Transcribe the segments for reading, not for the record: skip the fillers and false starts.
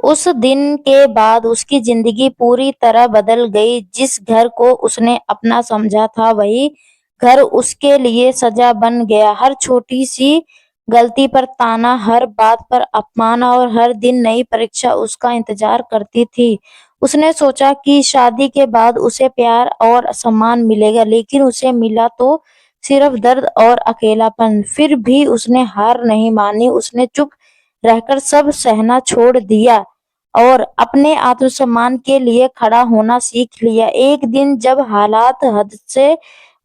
उस दिन के बाद उसकी जिंदगी पूरी तरह बदल गई। जिस घर को उसने अपना समझा था, वही घर उसके लिए सजा बन गया। हर छोटी सी गलती पर ताना, हर बात पर अपमान और हर दिन नई परीक्षा उसका इंतजार करती थी। उसने सोचा कि शादी के बाद उसे प्यार और सम्मान मिलेगा, लेकिन उसे मिला तो सिर्फ दर्द और अकेलापन। फिर भी उसने हार नहीं मानी। उसने चुप रहकर सब सहना छोड़ दिया और अपने आत्मसम्मान के लिए खड़ा होना सीख लिया। एक दिन जब हालात हद से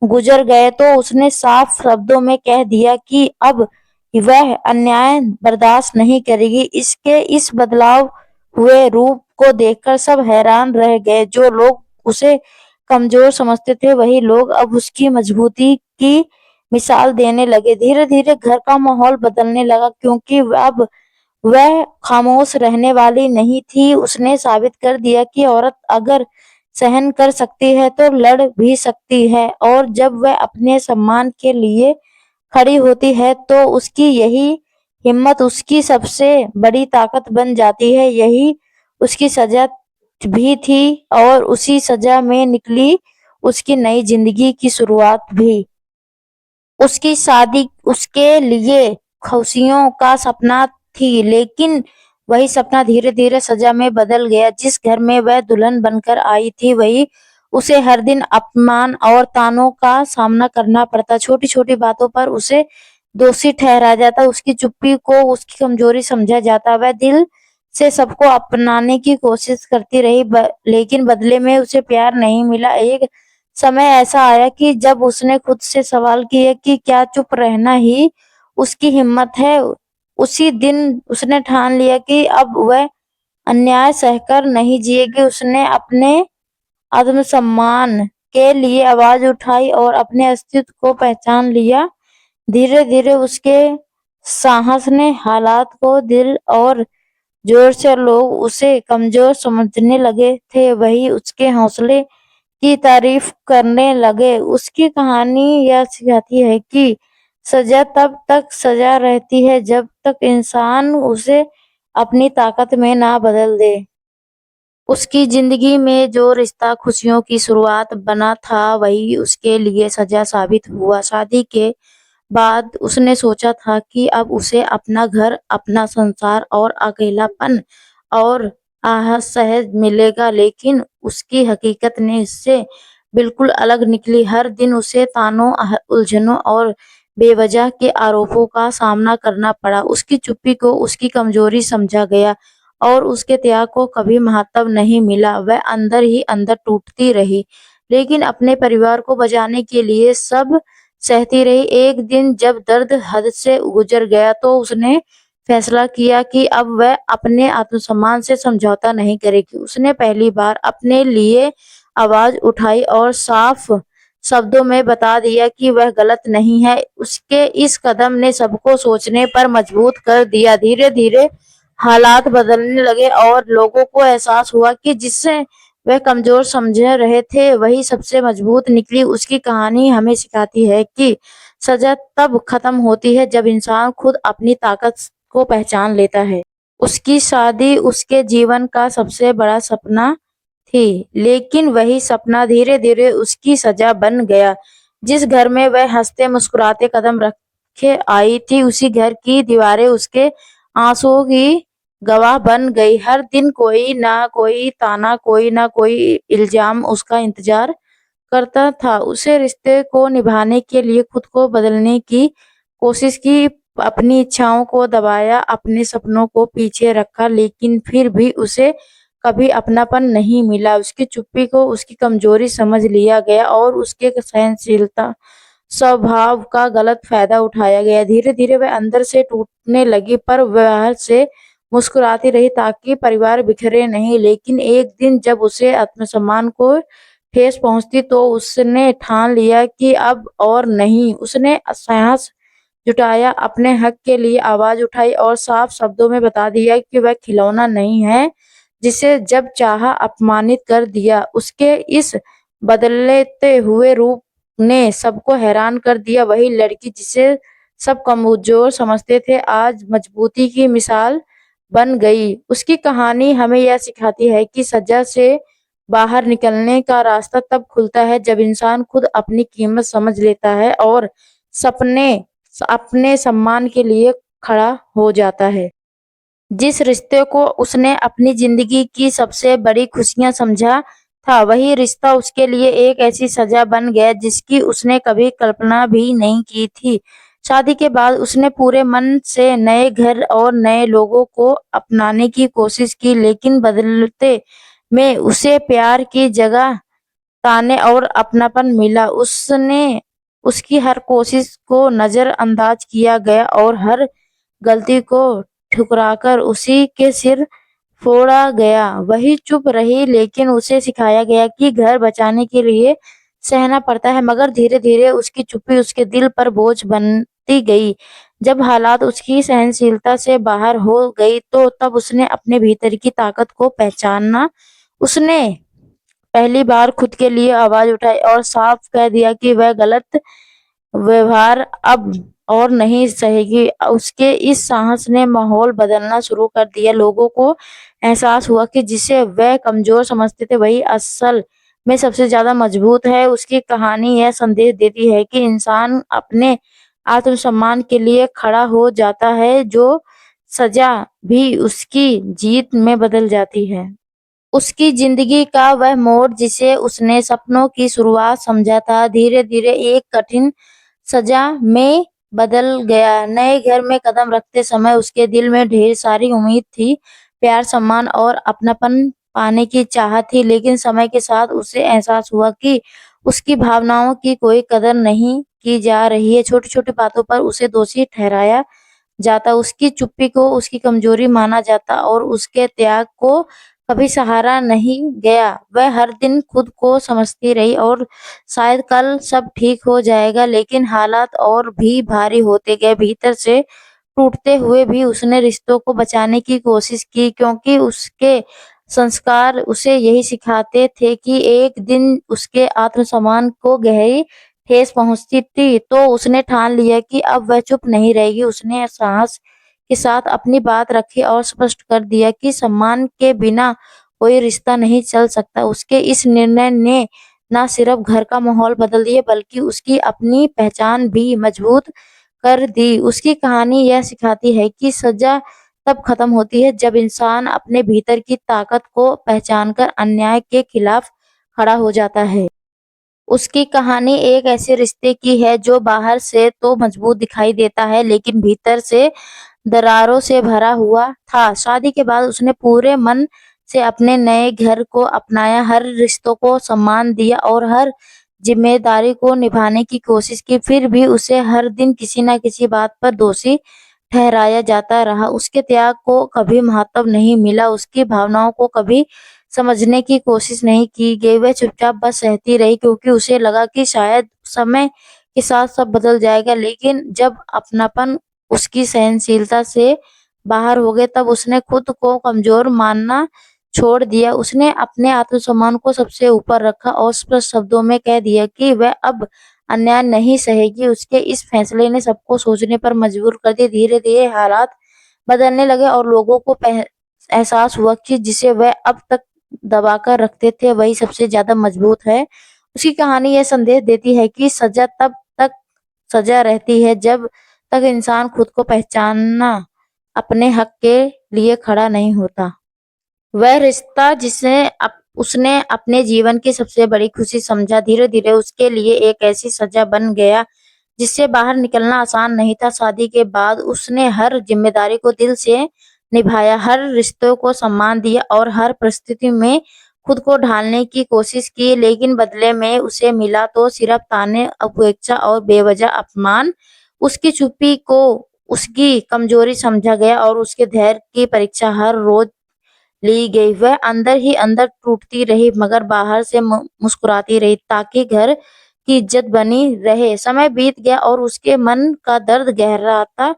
गुजर गए तो उसने साफ शब्दों में कह दिया कि अब वह अन्याय बर्दाश्त नहीं करेगी। इसके इस बदलाव हुए रूप को देखकर सब हैरान रह गए। जो लोग उसे कमजोर समझते थे, वही लोग अब उसकी मजबूती की मिसाल देने लगे। धीरे धीरे घर का माहौल बदलने लगा, क्योंकि अब वह खामोश रहने वाली नहीं थी। उसने साबित कर दिया कि औरत अगर सहन कर सकती है तो लड़ भी सकती है, और जब वह अपने सम्मान के लिए खड़ी होती है तो उसकी यही हिम्मत उसकी सबसे बड़ी ताकत बन जाती है। यही उसकी सजा भी थी, और उसी सजा में निकली उसकी नई जिंदगी की शुरुआत भी। उसकी शादी उसके लिए खुशियों का सपना थी, लेकिन वही सपना धीरे धीरे सजा में बदल गया। जिस घर में वह दुल्हन बनकर आई थी, वही उसे हर दिन अपमान और तानों का सामना करना पड़ता। छोटी छोटी बातों पर उसे दोषी ठहराया जाता, उसकी चुप्पी को उसकी कमजोरी समझा जाता। वह दिल से सबको अपनाने की कोशिश करती रही, लेकिन बदले में उसे प्यार नहीं मिला। एक समय ऐसा आया कि जब उसने खुद से सवाल किया कि क्या चुप रहना ही उसकी हिम्मत है। उसी दिन उसने ठान लिया कि अब वह अन्याय सहकर नहीं जिएगी। उसने अपने आत्मसम्मान के लिए आवाज उठाई और अपने अस्तित्व को पहचान लिया। धीरे धीरे उसके साहस ने हालात को दिल और जोर से लोग उसे कमजोर समझने लगे थे, वही उसके हौसले की तारीफ करने लगे। उसकी कहानी यह सिखाती है कि सजा तब तक सजा रहती है जब तक इंसान उसे अपनी ताकत में ना बदल दे। उसकी जिंदगी में जो रिश्ता खुशियों की शुरुआत बना था, वही उसके लिए सजा साबित हुआ। शादी के बाद उसने सोचा था कि अब उसे अपना घर, अपना संसार और अकेलापन और आहत सहज मिलेगा, लेकिन उसकी हकीकत ने इससे बिल्कुल अलग निकली। हर दिन उसे तानों, उलझनों और बेवजह के आरोपों का सामना करना पड़ा। उसकी चुप्पी को उसकी कमजोरी समझा गया और उसके त्याग को कभी महत्व नहीं मिला। वह अंदर ही अंदर टूटती रही, लेकिन अपने परिवार को बचाने के लिए सब सहती रही। एक दिन जब दर्द हद से गुजर गया तो उसने फैसला किया कि अब वह अपने आत्मसम्मान से समझौता नहीं करेगी। उसने पहली बार अपने लिए आवाज उठाई और साफ शब्दों में बता दिया कि वह गलत नहीं है। उसके इस कदम ने सबको सोचने पर मजबूर कर दिया। धीरे धीरे हालात बदलने लगे और लोगों को एहसास हुआ कि जिससे वह कमजोर समझे रहे थे, वही सबसे मजबूत निकली। उसकी कहानी हमें सिखाती है कि सजा तब खत्म होती है जब इंसान खुद अपनी ताकत को पहचान लेता है। उसकी शादी उसके जीवन का सबसे बड़ा सपना थी, लेकिन वही सपना धीरे धीरे उसकी सजा बन गया। जिस घर में वह हंसते मुस्कुराते कदम रखे आई थी, उसी घर की दीवारें उसके आंसुओं की गवाह बन गई। हर दिन कोई ना कोई ताना, कोई ना कोई इल्जाम उसका इंतजार करता था। उसे रिश्ते को निभाने के लिए खुद को बदलने की कोशिश की, अपनी इच्छाओं को दबाया, अपने सपनों को पीछे रखा, लेकिन फिर भी उसे कभी अपनापन नहीं मिला। उसकी चुप्पी को उसकी कमजोरी समझ लिया गया और उसके सहनशीलता स्वभाव का गलत फायदा उठाया गया। धीरे धीरे वह अंदर से टूटने लगी, पर बाहर से मुस्कुराती रही ताकि परिवार बिखरे नहीं। लेकिन एक दिन जब उसे आत्मसम्मान को ठेस पहुंचती तो उसने ठान लिया कि अब और नहीं। उसने साहस जुटाया, अपने हक के लिए आवाज उठाई और साफ शब्दों में बता दिया कि वह खिलौना नहीं है जिसे जब चाहा अपमानित कर दिया। उसके इस बदलते हुए रूप ने सबको हैरान कर दिया। वही लड़की जिसे सब कमजोर समझते थे, आज मजबूती की मिसाल बन गई। उसकी कहानी हमें यह सिखाती है कि सजा से बाहर निकलने का रास्ता तब खुलता है जब इंसान खुद अपनी कीमत समझ लेता है और सपने अपने सम्मान के लिए खड़ा हो जाता है। जिस रिश्ते को उसने अपनी जिंदगी की सबसे बड़ी खुशियां समझा था, वही रिश्ता उसके लिए एक ऐसी सजा बन गया जिसकी उसने कभी कल्पना भी नहीं की थी। शादी के बाद उसने पूरे मन से नए घर और नए लोगों को अपनाने की कोशिश की, लेकिन बदलते में उसे प्यार की जगह ताने और अपनापन मिला। उसने उसकी हर कोशिश को नजरअंदाज किया गया और हर गलती को ठुकराकर उसी के सिर फोड़ा गया। वही चुप रही, लेकिन उसे सिखाया गया कि घर बचाने के लिए सहना पड़ता है, मगर धीरे-धीरे उसकी चुप्पी उसके दिल पर बोझ बनती गई। जब हालात उसकी सहनशीलता से बाहर हो गई, तो तब उसने अपने भीतर की ताकत को पहचाना। उसने पहली बार खुद के लिए आवाज उठाई और साफ कह दिया कि वह गलत व्यवहार अब और नहीं सहेगी। उसके इस साहस ने माहौल बदलना शुरू कर दिया। लोगों को एहसास हुआ कि जिसे वह कमजोर समझते थे, वही असल में सबसे ज्यादा मजबूत है। उसकी कहानी यह संदेश देती है कि इंसान अपने आत्मसम्मान के लिए खड़ा हो जाता है, जो सजा भी उसकी जीत में बदल जाती है। उसकी जिंदगी का वह मोड़ जिसे उसने सपनों की शुरुआत समझा था, धीरे-धीरे एक कठिन सजा में बदल गया। नए घर में कदम रखते समय उसके दिल में ढेर सारी उम्मीद थी, प्यार, सम्मान और अपनापन पाने की चाहत थी, लेकिन समय के साथ उसे एहसास हुआ कि उसकी भावनाओं की कोई कदर नहीं की जा रही है। छोटी-छोटी बातों पर उसे दोषी ठहराया जाता, उसकी चुप्पी को उसकी कमजोरी माना जाता और उसके त्याग को कभी सहारा नहीं गया। वह हर दिन खुद को समझती रही और शायद कल सब ठीक हो जाएगा, लेकिन हालात और भी भारी होते गए। भीतर से टूटते हुए भी उसने रिश्तों को बचाने की कोशिश की, क्योंकि उसके संस्कार उसे यही सिखाते थे कि एक दिन उसके आत्मसम्मान को गहरी ठेस पहुंचती थी। तो उसने ठान लिया कि अब वह चुप नहीं रहेगी। उसने साहस के साथ अपनी बात रखी और स्पष्ट कर दिया कि सम्मान के बिना कोई रिश्ता नहीं चल सकता। उसके इस निर्णय ने न सिर्फ घर का माहौल बदल दिया, बल्कि उसकी अपनी पहचान भी मजबूत कर दी। उसकी कहानी यह सिखाती है कि सजा तब खत्म होती है जब इंसान अपने भीतर की ताकत को पहचानकर अन्याय के खिलाफ खड़ा हो जाता है। उसकी कहानी एक ऐसे रिश्ते की है जो बाहर से तो मजबूत दिखाई देता है, लेकिन भीतर से दरारों से भरा हुआ था। शादी के बाद उसने पूरे मन से अपने नए घर को अपनाया, हर रिश्तों को सम्मान दिया और हर जिम्मेदारी को निभाने की कोशिश की। फिर भी उसे हर दिन किसी न किसी बात पर दोषी ठहराया जाता रहा। उसके त्याग को कभी महत्व नहीं मिला, उसकी भावनाओं को कभी समझने की कोशिश नहीं की गई। वह चुपचाप बस सहती रही, क्योंकि उसे लगा कि शायद समय के साथ सब बदल जाएगा। लेकिन जब अपनापन उसकी सहनशीलता से बाहर हो गए, तब उसने खुद को कमजोर मानना छोड़ दिया। उसने अपने आत्मसम्मान को सबसे ऊपर रखा और स्पष्ट शब्दों में कह दिया कि वह अब अन्याय नहीं सहेगी। उसके इस फैसले ने सबको सोचने पर मजबूर कर दिया। धीरे-धीरे हालात बदलने लगे और लोगों को एहसास हुआ कि जिसे वह अब तक दबाकर रखते थे, वही सबसे ज्यादा मजबूत है। उसकी कहानी यह संदेश देती है कि सजा तब तक सजा रहती है जब तक इंसान खुद को पहचानना अपने हक के लिए खड़ा नहीं होता। वह रिश्ता जिसे उसने अपने जीवन की सबसे बड़ी खुशी समझा, धीरे-धीरे उसके लिए एक ऐसी सजा बन गया जिससे बाहर निकलना आसान नहीं था। शादी के बाद उसने हर जिम्मेदारी को दिल से निभाया, हर रिश्तों को सम्मान दिया और हर परिस्थिति में खुद को ढालने की कोशिश की, लेकिन बदले में उसे मिला तो सिर्फ ताने, उपेक्षा और बेवजह अपमान। उसकी चुप्पी को उसकी कमजोरी समझा गया और उसके धैर्य की परीक्षा हर रोज ली गई। वह अंदर ही अंदर टूटती रही, मगर बाहर से मुस्कुराती रही, ताकि घर की इज्जत बनी रहे। समय बीत गया और उसके मन का दर्द गहराता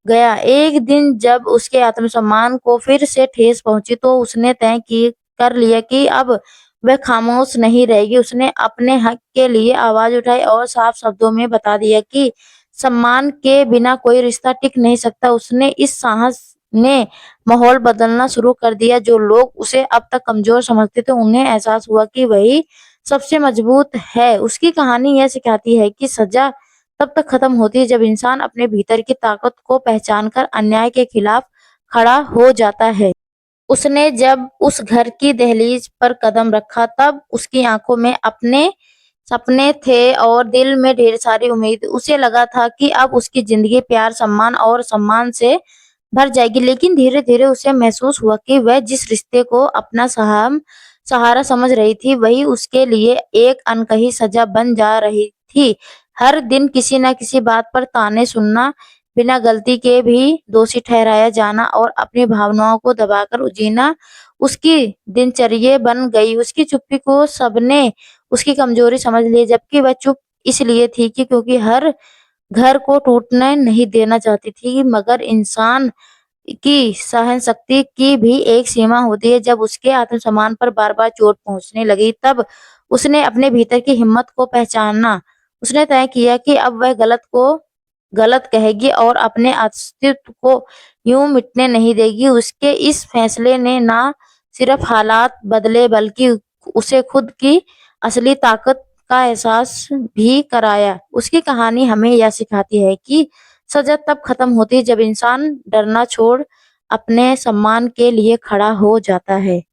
गया। एक दिन जब उसके आत्मसम्मान को फिर से ठेस पहुंची, तो उसने तय की कर लिया कि अब वह खामोश नहीं रहेगी। उसने अपने हक के लिए आवाज उठाई और साफ शब्दों में बता दिया कि सम्मान के बिना कोई रिश्ता टिक नहीं सकता। उसने इस साहस ने माहौल बदलना शुरू कर दिया। जो लोग उसे अब तक कमजोर समझते थे, उन्हें एहसास हुआ कि वही सबसे मजबूत है। उसकी कहानी यह सिखाती है कि सजा तब तक खत्म होती है जब इंसान अपने भीतर की ताकत को पहचान कर अन्याय के खिलाफ खड़ा हो जाता है। उसने जब उस घर की दहलीज पर कदम रखा, तब उसकी आंखों में अपने सपने थे और दिल में ढेर सारी उम्मीद। उसे लगा था कि अब उसकी जिंदगी प्यार, सम्मान और सम्मान से भर जाएगी, लेकिन धीरे-धीरे उसे महसूस हुआ कि वह जिस रिश्ते को अपना सहारा समझ रही थी, वही उसके लिए एक अनकही सजा बन जा रही थी। हर दिन किसी न किसी बात पर ताने सुनना, बिना गलती के भी दोषी ठहराया जाना और अपनी भावनाओं को दबाकर जीना उसकी दिनचर्या बन गई। उसकी चुप्पी को सबने उसकी कमजोरी समझ लिया, जबकि वह चुप इसलिए थी कि क्योंकि हर घर को टूटने नहीं देना चाहती थी। मगर इंसान की सहनशक्ति की भी एक सीमा होती है। जब उसके आत्मसम्मान पर बार-बार चोट पहुँचने लगी, तब उसने अपने भीतर की हिम्मत को पहचाना। उसने तय किया कि अब वह गलत को गलत कहेगी और अपने अस्तित्व को यूँ मिटने नहीं देगी। उसके इस फैसले ने ना सिर्फ हालात बदले, बल्कि उसे खुद की असली ताकत का एहसास भी कराया। उसकी कहानी हमें यह सिखाती है कि सजा तब खत्म होती है जब इंसान डरना छोड़ अपने सम्मान के लिए खड़ा हो जाता है।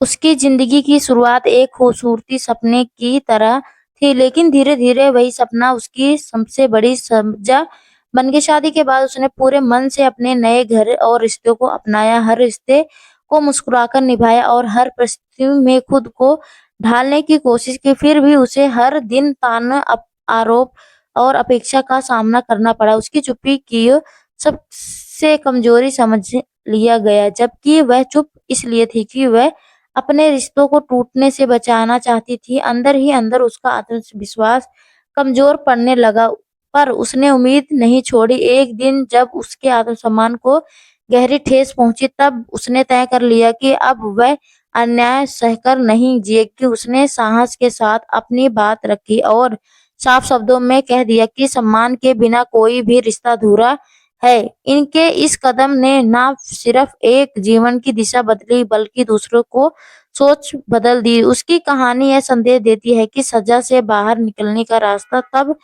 उसकी जिंदगी की शुरुआत एक खूबसूरती सपने की तरह थी, लेकिन धीरे-धीरे वही सपना उसकी सबसे बड़ी सजा बन गया। शादी के बाद उसने पूरे मन से अपने नए घर और रिश्तों को अपनाया, हर रिश्ते को मुस्कुराकर निभाया और हर परिस्थिति में खुद को ढालने की कोशिश की। फिर भी उसे हर दिन ताना, आरोप और अपेक्षा का सामना करना पड़ा। उसकी चुप्पी की सबसे कमजोरी समझ लिया गया, जबकि वह चुप इसलिए थी कि वह अपने रिश्तों को टूटने से बचाना चाहती थी। अंदर ही अंदर उसका आत्मविश्वास कमजोर पड़ने लगा, पर उसने उम्मीद नहीं छोड़ी। एक दिन जब उसके आत्मसम्मान को गहरी ठेस पहुंची, तब उसने तय कर लिया कि अब वह अन्याय सहकर नहीं जिएगी। उसने साहस के साथ अपनी बात रखी और साफ शब्दों में कह दिया कि सम्मान के बिना कोई भी रिश्ता अधूरा है। इनके इस कदम ने ना सिर्फ एक जीवन की दिशा बदली, बल्कि दूसरों को सोच बदल दी। उसकी कहानी यह संदेश देती है कि सजा से बाहर निकलने का रास्ता तब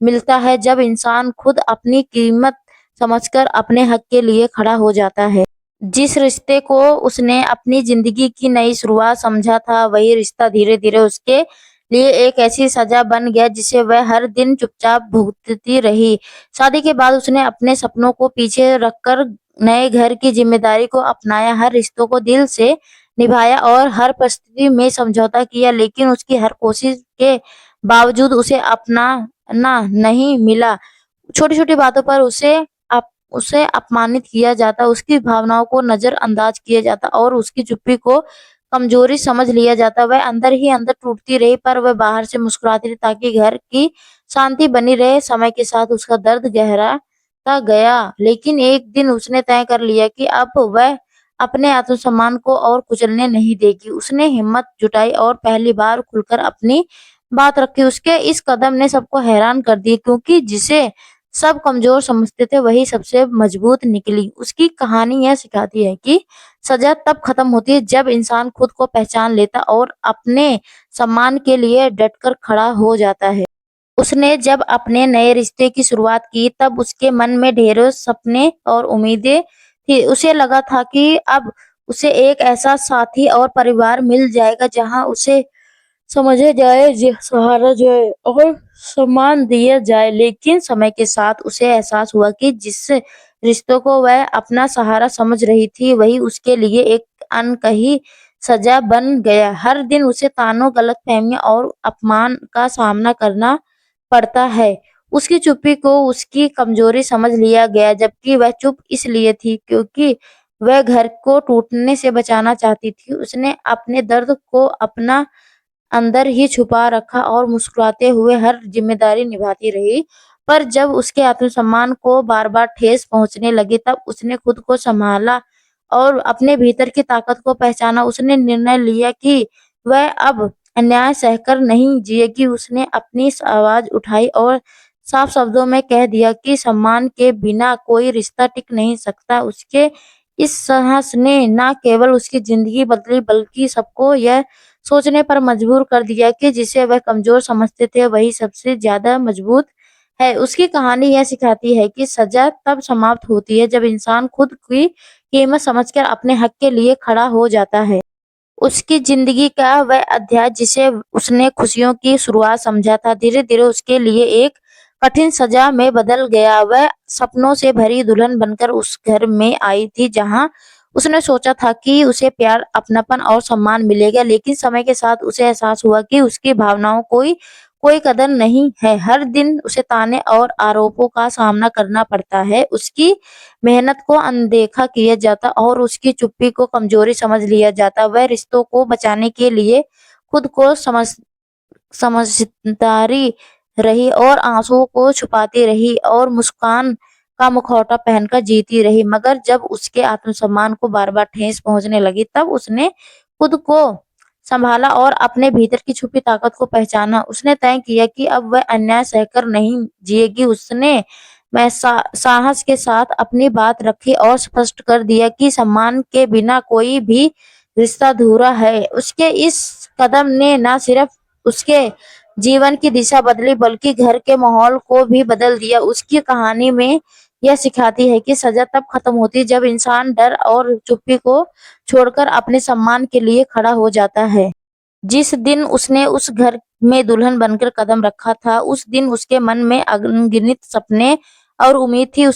मिलता है जब इंसान खुद अपनी कीमत समझकर अपने हक के लिए खड़ा हो जाता है। जिस रिश्ते को उसने अपनी जिंदगी की नई शुरुआत समझा था, वही रिश्ता धीरे-धीरे उसके लिए एक ऐसी सजा बन गया जिसे वह हर दिन चुपचाप भुगतती रही। शादी के बाद उसने अपने सपनों को पीछे रखकर नए घर की जिम्मेदारी को अपनाया, हर रिश्तों को दिल से निभाया और हर परिस्थिति में समझौता किया, लेकिन उसकी हर कोशिश के बावजूद उसे अपनाना नहीं मिला। छोटी-छोटी बातों पर उसे अपमानित किया जाता, उसकी भावनाओं को नज़रअंदाज किया जाता और उसकी चुप्पी को कमजोरी समझ लिया जाता। वह अंदर ही अंदर टूटती रही, पर वह बाहर से मुस्कुराती रही ताकि घर की शांति बनी रहे। समय के साथ उसका दर्द गहराता गया, लेकिन एक दिन उसने तय कर लिया कि अब वह अपने आत्मसम्मान को और कुचलने नहीं देगी। उसने हिम्मत जुटाई और पहली बार खुलकर अपनी बात रखी। उसके इस कदम ने सबको हैरान कर दिया, क्योंकि जिसे सब कमजोर समझते थे, वही सबसे मजबूत निकली। उसकी कहानी यह सिखाती है कि सजा तब खत्म होती है जब इंसान खुद को पहचान लेता और अपने सम्मान के लिए डटकर खड़ा हो जाता है। उसने जब अपने नए रिश्ते की शुरुआत की, तब उसके मन में ढेरों सपने और उम्मीदें थी। उसे लगा था कि अब उसे एक ऐसा साथी और परिवार मिल जाएगा जहां उसे समझा जाए, सहारा जाए और सम्मान दिया जाए। लेकिन समय के साथ उसे एहसास हुआ कि जिस रिश्तों को वह अपना सहारा समझ रही थी, वही उसके लिए एक अनकही सजा बन गया। हर दिन उसे तानों, गलतफहमियों और अपमान का सामना करना पड़ता है। उसकी चुप्पी को उसकी कमजोरी समझ लिया गया, जबकि वह चुप इसलिए थी क्योंकि वह घर को टूटने से बचाना चाहती थी। उसने अपने दर्द को अपना अंदर ही छुपा रखा और मुस्कुराते हुए हर जिम्मेदारी निभाती रही। पर जब उसके आत्मसम्मान को बार-बार ठेस पहुंचने लगी, तब उसने खुद को संभाला और अपने भीतर की ताकत को पहचाना। उसने निर्णय लिया कि वह अब अन्याय सहकर नहीं जिएगी। उसने अपनी आवाज उठाई और साफ शब्दों में कह दिया कि सम्मान के बिना कोई रिश्ता टिक नहीं सकता। उसके इस साहस ने न केवल उसकी जिंदगी बदली बल्कि सबको यह सोचने पर मजबूर कर दिया कि जिसे वह कमजोर समझते थे वही सबसे ज्यादा मजबूत है। उसकी कहानी यह सिखाती है कि सजा तब समाप्त होती है जब इंसान खुद की कीमत समझकर अपने हक के लिए खड़ा हो जाता है। उसकी जिंदगी का वह अध्याय जिसे उसने खुशियों की शुरुआत समझा था, धीरे-धीरे उसके लिए एक कठिन सजा में बदल गया। वह सपनों से भरी दुल्हन बनकर उस घर में आई थी जहां उसने सोचा था कि उसे प्यार, अपनापन और सम्मान मिलेगा, लेकिन समय के साथ उसे एहसास हुआ कि उसकी भावनाओं कोई कोई कदर नहीं है। हर दिन उसे ताने और आरोपों का सामना करना पड़ता है। उसकी मेहनत को अनदेखा किया जाता और उसकी चुप्पी को कमजोरी समझ लिया जाता। वह रिश्तों को बचाने के लिए खुद को समझदारी रही और आंसुओं को छुपाती रही और मुस्कान का मुखौटा पहनकर जीती रही। मगर जब उसके आत्मसम्मान को बार-बार ठेस पहुंचने लगी, तब उसने खुद को संभाला और अपने भीतर की छुपी ताकत को पहचाना। उसने तय किया कि अब वह अन्याय सहकर नहीं जिएगी। उसने मैं साहस के साथ अपनी बात रखी और स्पष्ट कर दिया कि सम्मान के बिना कोई भी रिश्ता अधूरा है। उसके इस कदम ने न सिर्फ उसके जीवन की दिशा बदली बल्कि घर के माहौल को भी बदल दिया। उसकी कहानी में यह सिखाती है कि सजा तब खत्म होती है जब इंसान डर और चुप्पी को छोड़कर अपने सम्मान के लिए खड़ा हो जाता है। जिस दिन उसने उस घर में दुल्हन बनकर कदम रखा था, उस दिन उसके मन में अनगिनत सपने और उम्मीद थी।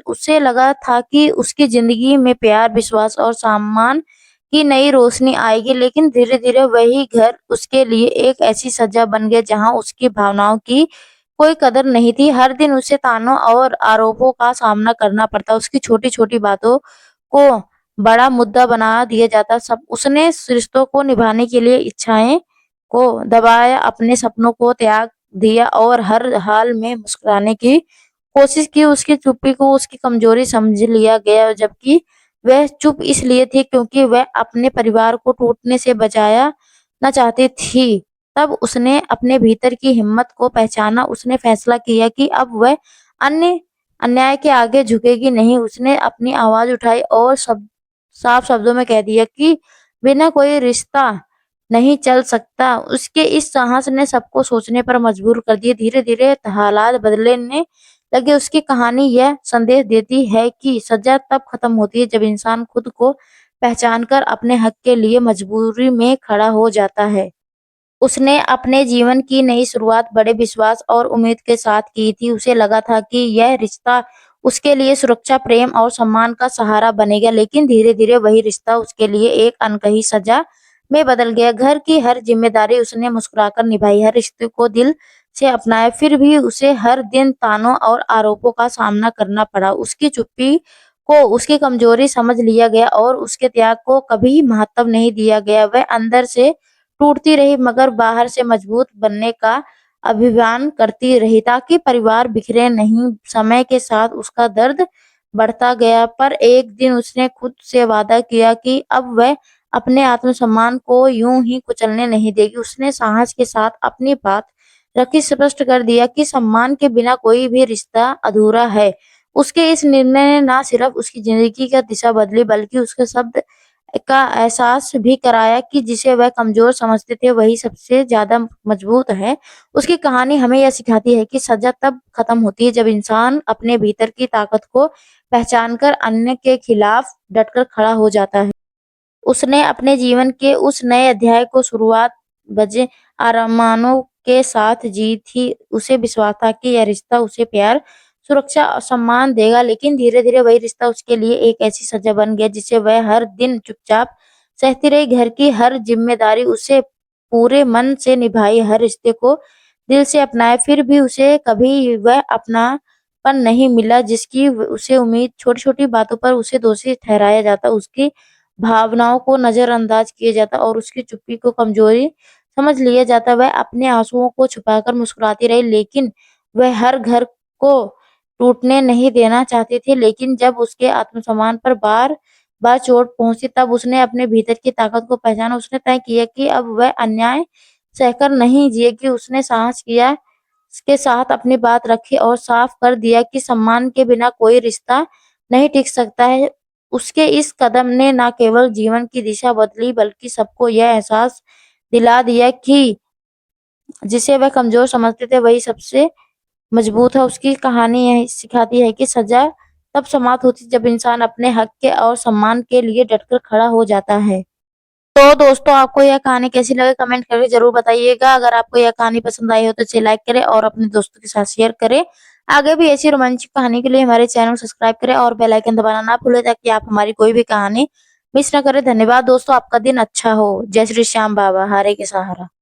उसे लगा था कि उसकी जिंदगी में प्यार, विश्वास और सम्मान की नई रोशनी आएगी, लेकिन धीरे-धीरे वही घर उसके लिए एक ऐसी सजा बन गया जहां उसकी भावनाओं की कोई कदर नहीं थी। हर दिन उसे तानों और आरोपों का सामना करना पड़ता। उसकी छोटी-छोटी बातों को बड़ा मुद्दा बना दिया जाता। सब उसने रिश्तों को निभाने के लिए इच्छाएं को दबाया, अपने सपनों को त्याग दिया और हर हाल में मुस्कुराने की कोशिश की। उसकी चुप्पी को उसकी कमजोरी समझ लिया गया, जबकि वह चुप इसलिए थी क्योंकि वह अपने परिवार को टूटने से बचाया ना चाहती थी। तब उसने अपने भीतर की हिम्मत को पहचाना। उसने फैसला किया कि अब वह अन्य अन्याय के आगे झुकेगी नहीं। उसने अपनी आवाज उठाई और साफ शब्दों में कह दिया कि बिना कोई रिश्ता नहीं चल सकता। उसके इस साहस ने सबको सोचने पर मजबूर कर दिया। धीरे-धीरे हालात बदलने लगे। उसकी कहानी यह संदेश देती है कि सजा तब खत्म होती है जब इंसान खुद को पहचानकर अपने हक के लिए मजबूरी में खड़ा हो जाता है। उसने अपने जीवन की नई शुरुआत बड़े विश्वास और उम्मीद के साथ की थी। उसे लगा था कि यह रिश्ता उसके लिए सुरक्षा, प्रेम और सम्मान का सहारा बनेगा, लेकिन धीरे-धीरे वही रिश्ता उसके लिए एक अनकही सजा में बदल गया। घर की हर जिम्मेदारी उसने मुस्कुराकर निभाई, हर रिश्ते को दिल से अपनाया, फिर भी उसे हर दिन तानों और आरोपों का सामना करना पड़ा। उसकी चुप्पी को उसकी कमजोरी समझ लिया गया और उसके त्याग को कभी महत्व नहीं दिया गया। वह अंदर से टूटती रही मगर बाहर से मजबूत बनने का अभियान करती रही ताकि परिवार बिखरे नहीं। समय के साथ उसका दर्द बढ़ता गया, पर एक दिन उसने खुद से वादा किया कि अब वह अपने आत्मसम्मान को यूं ही कुचलने नहीं देगी। उसने साहस के साथ अपनी बात रखी, स्पष्ट कर दिया कि सम्मान के बिना कोई भी रिश्ता अधूरा है। उसके इस निर्णय ने न सिर्फ उसकी जिंदगी का दिशा बदली बल्कि उसके शब्द का एहसास भी कराया कि जिसे वह कमजोर समझते थे वही सबसे ज्यादा मजबूत है। उसकी कहानी हमें यह सिखाती है कि सजा तब खत्म होती है जब इंसान अपने भीतर की ताकत को पहचानकर अन्य के खिलाफ डटकर खड़ा हो जाता है। उसने अपने जीवन के उस नए अध्याय को शुरुआत बजे अरमानों के साथ जी थी। उसे विश्वास था कि यह रिश्ता उसे प्यार, सुरक्षा और सम्मान देगा, लेकिन धीरे-धीरे वही रिश्ता उसके लिए एक ऐसी सजा बन गया जिसे वह हर दिन चुपचाप सहती रही। घर की हर जिम्मेदारी उसे पूरे मन से निभाई, हर रिश्ते को दिल से अपनाया, फिर भी उसे कभी वह अपनापन नहीं मिला जिसकी उसे उम्मीद। छोटी-छोटी बातों पर उसे दोषी ठहराया जाता, उसकी भावनाओं को नजरअंदाज किया जाता और उसकी चुप्पी को कमजोरी समझ लिया जाता। वह अपने आंसुओं को छुपाकर मुस्कुराती रही, लेकिन वह हर घर को टूटने नहीं देना चाहती थी। लेकिन जब उसके आत्मसम्मान पर बार बार चोट पहुंची, तब उसने अपने भीतर की ताकत को पहचाना। उसने तय किया कि अब वह अन्याय सहकर नहीं जिएगी। उसने साहस किया, के साथ अपनी बात रखी और साफ कर दिया कि सम्मान के बिना कोई रिश्ता नहीं टिक सकता है। उसके इस कदम ने न केवल जीवन की दिशा बदली बल्कि सबको यह एहसास दिला दिया कि जिसे वह कमजोर समझते थे वही सबसे मजबूत है। उसकी कहानी यह सिखाती है कि सजा तब समाप्त होती है जब इंसान अपने हक के और सम्मान के लिए डटकर खड़ा हो जाता है। तो दोस्तों, आपको यह कहानी कैसी लगी कमेंट करके जरूर बताइएगा। अगर आपको यह कहानी पसंद आई हो तो इसे लाइक करें और अपने दोस्तों के साथ शेयर करें। आगे भी ऐसी रोमांचक कहानी के लिए हमारे चैनल को सब्सक्राइब करें और बेल आइकन दबाना ना भूलें ताकि आप हमारी कोई भी कहानी मिस ना करें। धन्यवाद दोस्तों, आपका दिन अच्छा हो। जय श्री श्याम बाबा, हारे के सहारा।